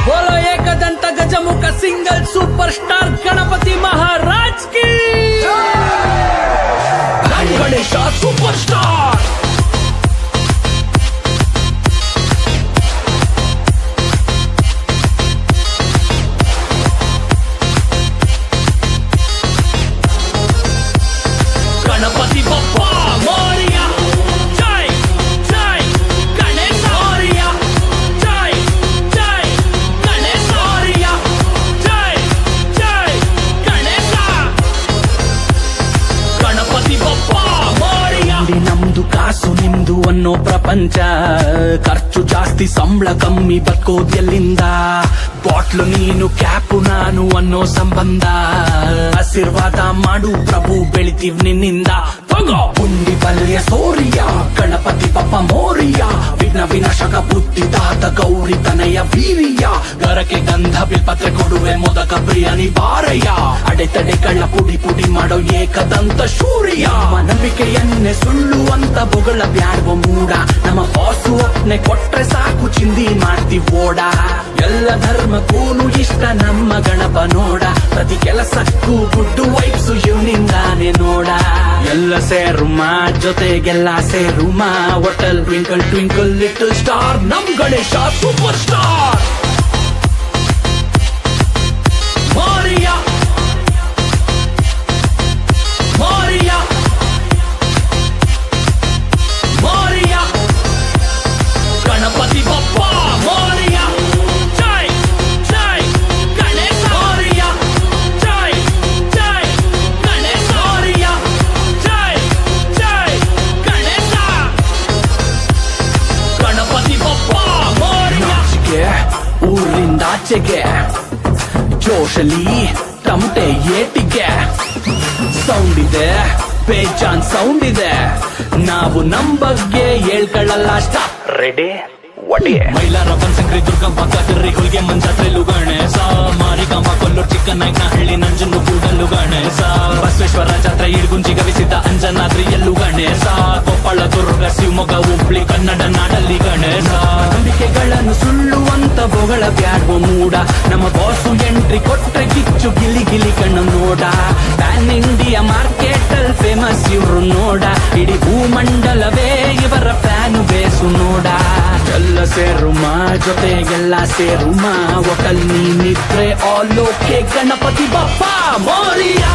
बोलो Ekdant गजमुख single superstar Ganpati महाराज की Ganesh superstar. Ganpati Bappa Moriya जय जय गणेश मोरिया जय जय गणेश मोरिया जय जय गणेश गणपति बप्पा मोरिया। ನಮ್ದು ಕಾಸು ನಿಮ್ದು ಅನ್ನೋ ಪ್ರಪಂಚ, ಖರ್ಚು ಜಾಸ್ತಿ ಸಂಬಳ ಕಮ್ಮಿ ಬದುಕೋದ್ ಎಲ್ಲಿಂದ, ಬಾಟ್ಲು ನೀನು ಕ್ಯಾಪು ನಾನು ಅನ್ನೋ ಸಂಬಂಧ, ಆಶೀರ್ವಾದ ಮಾಡು ಪ್ರಭು ಬೆಳಿತೀವ್ ನಿನ್ನಿಂದ, ತಗೋ ಪುಂಡಿ ಪಲ್ಯ ಸೋರಿಯ ಗಣಪತಿ ಬಪ್ಪ ಮೋರಿಯ, ವಿಘ್ನ ವಿನಾಶಕ ಬುದ್ಧಿ ತಾತ ಗೌರಿ ತನಯ ವೀರಿಯ, ಗರಕೆ ಗಂಧ ಬಿಲ್ಪತ್ರೆ ಕೊಡುವೆ ಮೊದಕ ಪ್ರಿಯನಿ ಬಾರಯ್ಯ, ಅಡೆತಡೆ ಕಳ್ಳ ಪುಡಿ ಪುಡಿ ಮಾಡೋ ಏಕದಂತ ಶೂರಿಯ, ನಂಬಿಕೆಯನ್ನೇ ಸುಳ್ಳು ಅಂತ ಬೊಗಳ ಬ್ಯಾಡ್ವ ಮೂಡ, ನಮ್ಮ ಬಾಸು ಒಪ್ನೆ ಕೊಟ್ರೆ ಸಾಕು ಚಿಂದಿ ಮಾಡ್ತೀವಿ ಓಡ, ಎಲ್ಲ ಧರ್ಮಕ್ಕೂನು ಇಷ್ಟ ನಮ್ಮ ಗಣಪ ನೋಡ, ಪ್ರತಿ ಕೆಲಸಕ್ಕೂ ಗುಡ್ಡು ವೈಬ್ಸು ಇವನಿಂದಾನೆ ನೋಡ, ಎಲ್ಲ ಸೇರುಮ ಜೊತೆಗೆಲ್ಲ ಸೇರುಮ, hotel twinkle twinkle little star ನಮ್ ಗಣೇಶ ಸೂಪರ್ ಸ್ಟಾರ್ ಮೋರಿಯಾ ಮೋರಿಯಾ ಮೋರಿಯಾ ಗಣಪತಿ ಬಪ್ಪ ಮೋರಿಯಾ ಜೈ ಜೈ ಗಣೇಶ ಮೋರಿಯಾ ಜೈ ಜೈ ಗಣೇಶ ಮೋರಿಯಾ ಜೈ ಜೈ ಗಣೇಶ ಗಣಪತಿ ಬಪ್ಪ ಮೋರಿಯಾ। ಊರಿಂದಾಚೆಗೆ ಜೋಶಲಿ ತಮಟೆ ಏಟಿಗೆ ಸೌಂಡ್ ಇದೆ, ಬೇಜಾನ್ ಸೌಂಡ್ ಇದೆ, ನಾವು ನಮ್ ಬಗ್ಗೆ ಹೇಳ್ಕೊಳ್ಳಲ್ಲ ಸ್ಟಾಪ್ ರೆಡಿ ಒಡೆ, ಮೈಲಾರ ಬನಶಂಕರಿ ದುರ್ಗಮ್ಮ ಕದರಿ ಹುಲ್ಗೆ ಮಂಜಾತ್ರೆಲು ಗಣೇಶ, ಮಾರಿಕಾಂಬ ಕೊಲ್ಲೂರು ಚಿಕ್ಕನಾಯಕನಹಳ್ಳಿ ನಂಜನ್ನು ಕೂಡಲು ಗಣೇಶ, ಬಸವೇಶ್ವರ ಜಾತ್ರೆ ಇಡ್ಗುಂಜಿ ಗವಿಸಿದ ಅಂಜನಾದ್ರಿಯಲ್ಲೂ ಗಣೇಶ, ಕೊಪ್ಪಳ ದುರ್ಗ ಶಿವಮೊಗ್ಗ ಹುಬ್ಳಿ ಕನ್ನಡ ನಾಡಲ್ಲಿ ಗಣೇಶ, ನಂಬಿಕೆಗಳನ್ನು ಸುಳ್ಳು ಅಂತ ಬೊಗಳ ಬ್ಯಾಡ್ವ ಮೂಡ, ನಮ್ಮ ಬಾಸು ಎಂಟ್ರಿ ಕೊಟ್ರೆ ಕಿಚ್ಚು ಗಿಲಿ ಗಿಲಿ ಕಣ್ಣು ನೋಡ, ಪ್ಯಾನ್ ಇಂಡಿಯಾ ಮಾರ್ಕೆಟ್ ಅಲ್ಲಿ ಫೇಮಸ್ ಇವ್ರು ನೋಡ, ಇಡೀ ಭೂಮಂಡಲವೇ ಇವರ ಫ್ಯಾನು ಬೇಸು ನೋಡ, ಎಲ್ಲ ಸೇರುಮ ಜೊತೆಗೆಲ್ಲ ಸೇರುಮ, ಒಟಲ್ ನೀನಿದ್ರೆ ಆಲ್ ಓಕೆ ಗಣಪತಿ ಬಪ್ಪ ಮೋರಿಯಾ।